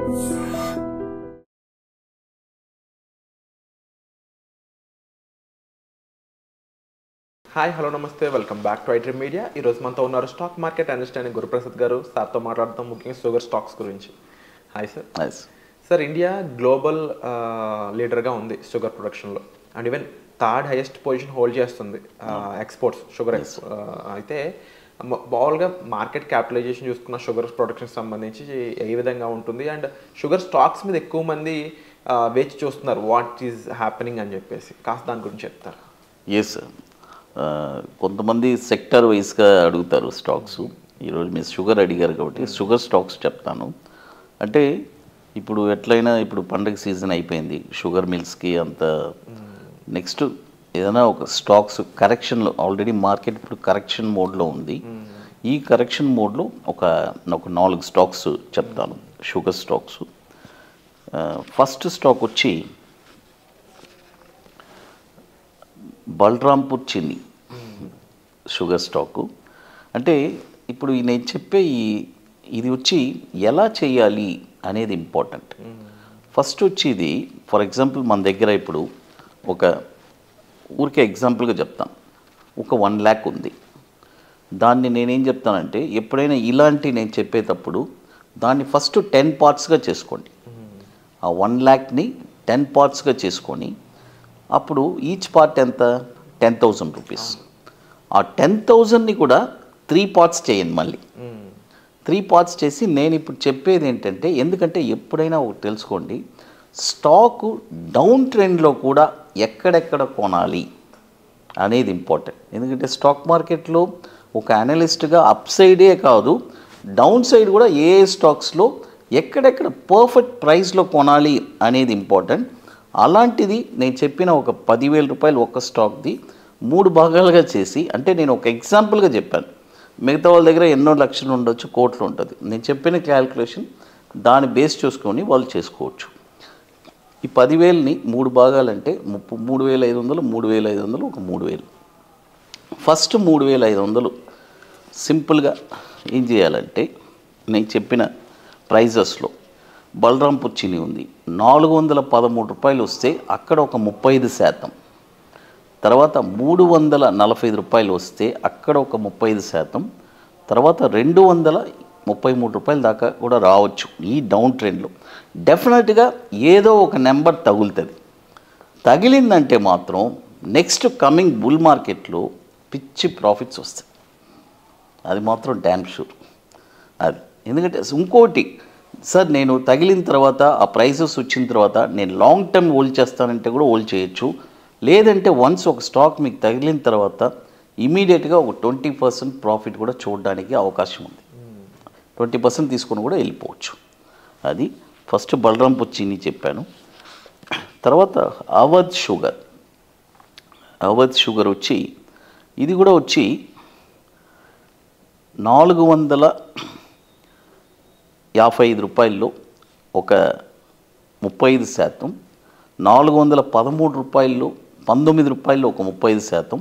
Hi hello నమస్తే welcome back to iDream media. ఈరోజు మనతో ఉన్నారు స్టాక్ మార్కెట్ అండర్స్టాండింగ్ గురుప్రసాద్ గారు. సార్తో మాట్లాడుతాం ముఖ్యంగా షుగర్ స్టాక్స్ గురించి. Hi sir. Sir, India global లీడర్గా ఉంది షుగర్ ప్రొడక్షన్లో and even third highest position hold చేస్తుంది ఎక్స్పోర్ట్స్ షుగర్ అయితే మామూలుగా మార్కెట్ క్యాపిటలైజేషన్ చూసుకున్న షుగర్ ప్రొడక్షన్ సంబంధించి ఏ విధంగా ఉంటుంది అండ్ షుగర్ స్టాక్స్ మీద ఎక్కువ మంది వేచి చూస్తున్నారు వాట్ ఈజ్ హ్యాపెనింగ్ అని చెప్పేసి కాస్త దాని గురించి చెప్తారు. ఎస్ సార్, కొంతమంది సెక్టర్ వైజ్గా అడుగుతారు స్టాక్స్. ఈరోజు మీరు షుగర్ అడిగారు కాబట్టి షుగర్ స్టాక్స్ చెప్తాను. అంటే ఇప్పుడు ఎట్లయినా ఇప్పుడు పండగ సీజన్ అయిపోయింది, షుగర్ మిల్స్కి అంత. నెక్స్ట్ ఏదైనా ఒక స్టాక్స్ కరెక్షన్లో ఆల్రెడీ మార్కెట్ ఇప్పుడు కరెక్షన్ మోడ్లో ఉంది. ఈ కరెక్షన్ మోడ్లో ఒక 4 స్టాక్స్ చెప్తాను, షుగర్ స్టాక్స్. ఫస్ట్ స్టాక్ వచ్చి బలరాంపూర్ చిన్ని షుగర్ స్టాకు. అంటే ఇప్పుడు నేను చెప్పే ఇది వచ్చి ఎలా చేయాలి అనేది ఇంపార్టెంట్. ఫస్ట్ వచ్చి ఇది ఫర్ ఎగ్జాంపుల్ మన దగ్గర ఇప్పుడు ఒక ఊరికే ఎగ్జాంపుల్గా చెప్తాను, ఒక 1 lakh ఉంది. దాన్ని నేనేం చెప్తానంటే ఎప్పుడైనా ఇలాంటి నేను చెప్పేటప్పుడు దాన్ని ఫస్ట్ 10 partsగా చేసుకోండి. ఆ 1 lakhని 10 partsగా చేసుకొని అప్పుడు ఈచ్ పార్ట్ ఎంత 10,000 రూపీస్. ఆ 10,000ని కూడా 3 parts చేయండి. మళ్ళీ 3 parts చేసి నేను ఇప్పుడు చెప్పేది ఏంటంటే, ఎందుకంటే ఎప్పుడైనా ఒకటి తెలుసుకోండి, స్టాకు డౌన్ ట్రెండ్లో కూడా ఎక్కడెక్కడ కొనాలి అనేది ఇంపార్టెంట్. ఎందుకంటే స్టాక్ మార్కెట్లో ఒక అనలిస్ట్గా అప్ సైడే కాదు డౌన్ సైడ్ కూడా ఏ స్టాక్స్లో ఎక్కడెక్కడ పర్ఫెక్ట్ ప్రైస్లో కొనాలి అనేది ఇంపార్టెంట్. అలాంటిది నేను చెప్పిన ఒక 10,000 రూపాయలు ఒక స్టాక్ది 3 భాగాలుగా చేసి, అంటే నేను ఒక ఎగ్జాంపుల్గా చెప్పాను, మిగతా వాళ్ళ దగ్గర ఎన్నో లక్షలు ఉండొచ్చు, కోట్లు ఉంటుంది. నేను చెప్పిన క్యాల్కులేషన్ దాన్ని బేస్ చూసుకొని వాళ్ళు చేసుకోవచ్చు. ఈ 10,000ని 3 భాగాలంటే 3,500, 3,500, ఒక 3,000. ఫస్ట్ 3,500 సింపుల్గా ఏం చేయాలంటే నేను చెప్పిన ప్రైజెస్లో బలరాంపూర్ చిన్ని ఉంది, 413 రూపాయలు వస్తే అక్కడ ఒక 35%. తర్వాత 345 రూపాయలు వస్తే అక్కడ ఒక 35%. తర్వాత 233 రూపాయల దాకా కూడా రావచ్చు. ఈ డౌన్ ట్రెండ్లో డెఫినెట్గా ఏదో ఒక నెంబర్ తగులుతుంది. తగిలిందంటే మాత్రం నెక్స్ట్ కమింగ్ బుల్ మార్కెట్లో పిచ్చి ప్రాఫిట్స్ వస్తాయి, అది మాత్రం డ్యామ్ షూర్. అది ఎందుకంటే ఇంకోటి సార్, నేను తగిలిన తర్వాత ఆ ప్రైసెస్ వచ్చిన తర్వాత నేను లాంగ్ టర్మ్ హోల్డ్ చేస్తానంటే కూడా హోల్డ్ చేయొచ్చు. లేదంటే వన్స్ ఒక స్టాక్ మీకు తగిలిన తర్వాత ఇమీడియట్గా ఒక 20% ప్రాఫిట్ కూడా చూడడానికి అవకాశం ఉంది. 20% తీసుకొని కూడా వెళ్ళిపోవచ్చు. అది ఫస్ట్ బలరాంపూర్ చిన్ని చెప్పాను. తర్వాత అవధ్ షుగర్ వచ్చి ఇది కూడా వచ్చి 455 రూపాయల్లో ఒక 35%, 413 రూపాయల్లో 19 రూపాయల్లో ఒక 30%,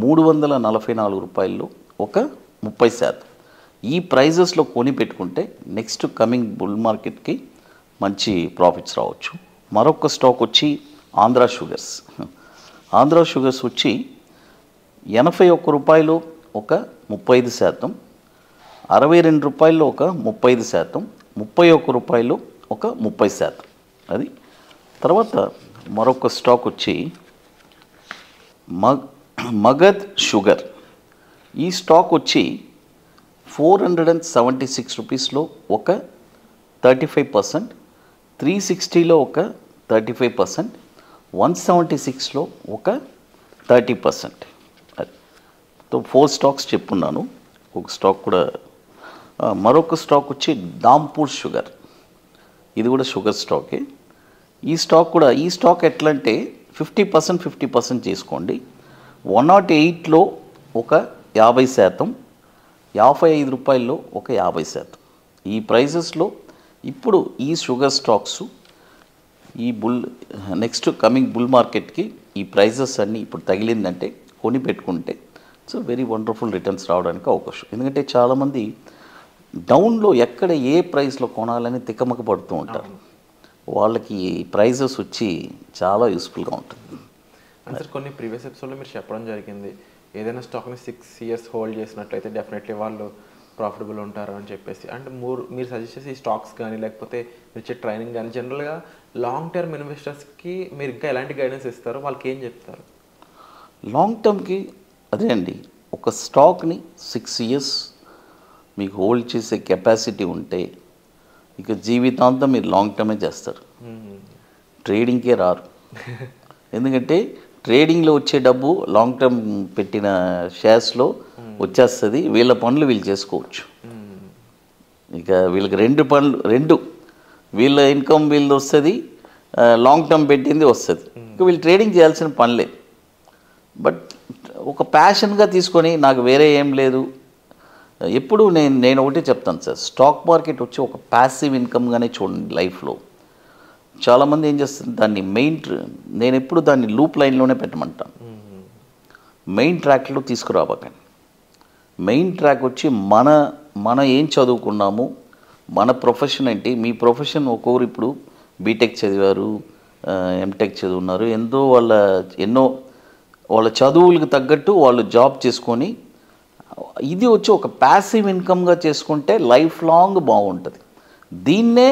344 రూపాయల్లో ఒక 30%. ఈ ప్రైజెస్లో కొని పెట్టుకుంటే నెక్స్ట్ కమింగ్ బుల్ మార్కెట్కి మంచి ప్రాఫిట్స్ రావచ్చు. మరొక స్టాక్ వచ్చి ఆంధ్ర షుగర్స్ వచ్చి 81 రూపాయలు ఒక 35%, 62 రూపాయల్లో ఒక 30%, 31 రూపాయలు ఒక 30%. అది తర్వాత మరొక స్టాక్ వచ్చి మగధ్ షుగర్. ఈ స్టాక్ వచ్చి 476 రూపీస్లో ఒక 35%, 360లో ఒక 35%, 176లో ఒక 30%. అది 4 స్టాక్స్ చెప్పున్నాను. ఒక స్టాక్ కూడా మరొక స్టాక్ వచ్చి దాంపూర్ షుగర్. ఇది కూడా షుగర్ స్టాకే. ఈ స్టాక్ ఎట్లా అంటే 50% చేసుకోండి. 108లో ఒక 50%, 55 రూపాయల్లో ఒక 50%. ఈ ప్రైజెస్లో ఇప్పుడు ఈ షుగర్ స్టాక్స్ ఈ నెక్స్ట్ కమింగ్ బుల్ మార్కెట్కి ఈ ప్రైజెస్ అన్నీ ఇప్పుడు తగిలిందంటే కొని పెట్టుకుంటే సో వెరీ వండర్ఫుల్ రిటర్న్స్ రావడానికి అవకాశం. ఎందుకంటే చాలామంది డౌన్లో ఎక్కడ ఏ ప్రైస్లో కొనాలని తికమక పడుతూ ఉంటారు. వాళ్ళకి ప్రైజెస్ వచ్చి చాలా యూస్ఫుల్గా ఉంటుంది. అంటే సార్ కొన్ని ప్రీవియస్ ఎపిసోడ్లో మీరు చెప్పడం జరిగింది, ఏదైనా స్టాక్ని 6 years హోల్డ్ చేసినట్లయితే డెఫినెట్లీ వాళ్ళు ప్రాఫిటబుల్ ఉంటారు అని చెప్పేసి. అంటే మీరు సజెస్ట్ చేసే ఈ స్టాక్స్ కానీ లేకపోతే మీరు ఇచ్చే ట్రైనింగ్ కానీ జనరల్గా లాంగ్ టర్మ్ ఇన్వెస్టర్స్కి మీరు ఇంకా ఎలాంటి గైడెన్స్ ఇస్తారు, వాళ్ళకి ఏం చెప్తారు? లాంగ్ టర్మ్కి అదే అండి, ఒక స్టాక్ని 6 years మీకు హోల్డ్ చేసే కెపాసిటీ ఉంటే ఇక జీవితాంతం మీరు లాంగ్ టర్మే చేస్తారు, ట్రేడింగ్కే రారు. ఎందుకంటే ట్రేడింగ్లో వచ్చే డబ్బు లాంగ్ టర్మ్ పెట్టిన షేర్స్లో వచ్చేస్తుంది, వీళ్ళ పనులు వీళ్ళు చేసుకోవచ్చు. ఇక వీళ్ళకి రెండు వీళ్ళ ఇన్కమ్ వీళ్ళది వస్తుంది, లాంగ్ టర్మ్ పెట్టింది వస్తుంది. ఇక వీళ్ళు ట్రేడింగ్ చేయాల్సిన పని లేదు. బట్ ఒక ప్యాషన్గా తీసుకొని నాకు వేరే ఏం లేదు, ఎప్పుడు నేను ఒకటే చెప్తాను సార్, స్టాక్ మార్కెట్ వచ్చి ఒక ప్యాసివ్ ఇన్కమ్గానే చూడండి లైఫ్లో. చాలామంది ఏం చేస్తారు దాన్ని నేను ఎప్పుడు దాన్ని లూప్ లైన్లోనే పెట్టమంటాను. మెయిన్ ట్రాక్లో తీసుకురావకండి. మెయిన్ ట్రాక్ వచ్చి మన ఏం చదువుకున్నాము, మన ప్రొఫెషన్ ఏంటి. మీ ప్రొఫెషన్ ఒక్కొక్కరు ఇప్పుడు బీటెక్ చదివారు, ఎంటెక్ చదువున్నారు, ఎన్నో వాళ్ళ చదువులకు తగ్గట్టు వాళ్ళు జాబ్ చేసుకొని ఇది వచ్చి ఒక ప్యాసివ్ ఇన్కమ్గా చేసుకుంటే లైఫ్ లాంగ్ బాగుంటుంది. దీన్నే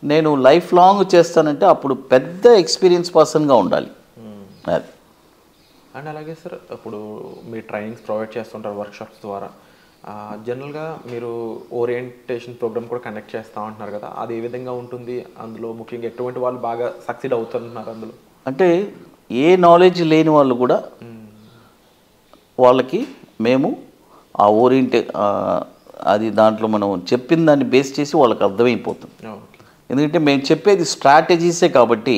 నేను లైఫ్ లాంగ్ చేస్తానంటే అప్పుడు పెద్ద ఎక్స్పీరియన్స్ పర్సన్గా ఉండాలి. అది. అండ్ అలాగే సార్ ఇప్పుడు మీరు ట్రైనింగ్స్ ప్రొవైడ్ చేస్తుంటారు వర్క్షాప్స్ ద్వారా, జనరల్గా మీరు ఓరియంటేషన్ ప్రోగ్రామ్ కూడా కండక్ట్ చేస్తూ ఉంటున్నారు కదా, అది ఏ విధంగా ఉంటుంది? అందులో ముఖ్యంగా ఎటువంటి వాళ్ళు బాగా సక్సీడ్ అవుతున్నారు అందులో? అంటే ఏ నాలెడ్జ్ లేని వాళ్ళు కూడా వాళ్ళకి మేము ఆ అది దాంట్లో మనం చెప్పిన దాన్ని బేస్ చేసి వాళ్ళకి అర్థమైపోతుంది. ఎందుకంటే మేము చెప్పేది స్ట్రాటజీసే కాబట్టి.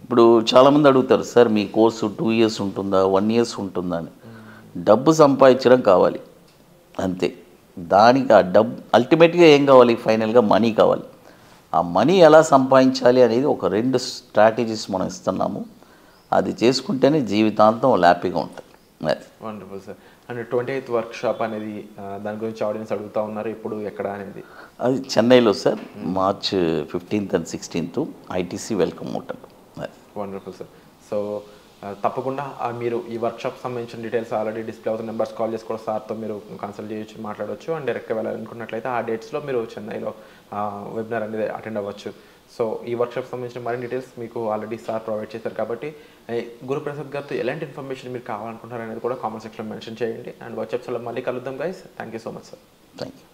ఇప్పుడు చాలామంది అడుగుతారు, సార్ మీ కోర్సు 2 years ఉంటుందా, 1 year ఉంటుందా అని. డబ్బు సంపాదించడం కావాలి అంతే. దానికి ఆ డబ్బు అల్టిమేట్గా ఏం కావాలి, ఫైనల్గా మనీ కావాలి. ఆ మనీ ఎలా సంపాదించాలి అనేది ఒక 2 స్ట్రాటజీస్ మనం ఇస్తున్నాము. అది చేసుకుంటేనే జీవితాంతం హ్యాపీగా ఉంటుంది. అది wonderful sir. And 28th workshop అనేది దాని గురించి ఆడియన్స్ అడుగుతూ ఉన్నారు, ఎప్పుడు ఎక్కడ అనేది? అది చెన్నైలో sir, March 15th and 16th ITC Welcome ఉంటుంది. Wonderful sir. సో తప్పకుండా మీరు ఈ వర్క్షాప్ సంబంధించిన డీటెయిల్స్ ఆల్రెడీ డిస్ప్లే అవుతున్న నెంబర్స్ కాల్ చేసి కూడా సార్తో మీరు కన్సల్ట్ చేయొచ్చు, మాట్లాడవచ్చు. అండ్ డైరెక్ట్గా వెళ్ళాలనుకున్నట్లయితే ఆ డేట్స్లో మీరు చెన్నైలో వెబినార్ అనేది అటెండ్ అవ్వచ్చు. సో ఈ వర్క్షాప్ సంబంధించిన మరిన్ని డీటెయిల్స్ మీకు ఆల్రెడీ సార్ ప్రొవైడ్ చేశారు కాబట్టి గురుప్రసాద్ గారితో ఎలాంటి ఇన్ఫర్మేషన్ మీరు కావాలనుకుంటారు అనేది కూడా కామెంట్ సెక్షన్లో మెన్షన్ చేయండి. అండ్ వర్క్షాప్స్లో మళ్ళీ కలుద్దాం guys. Thank you so much sir. Thank you.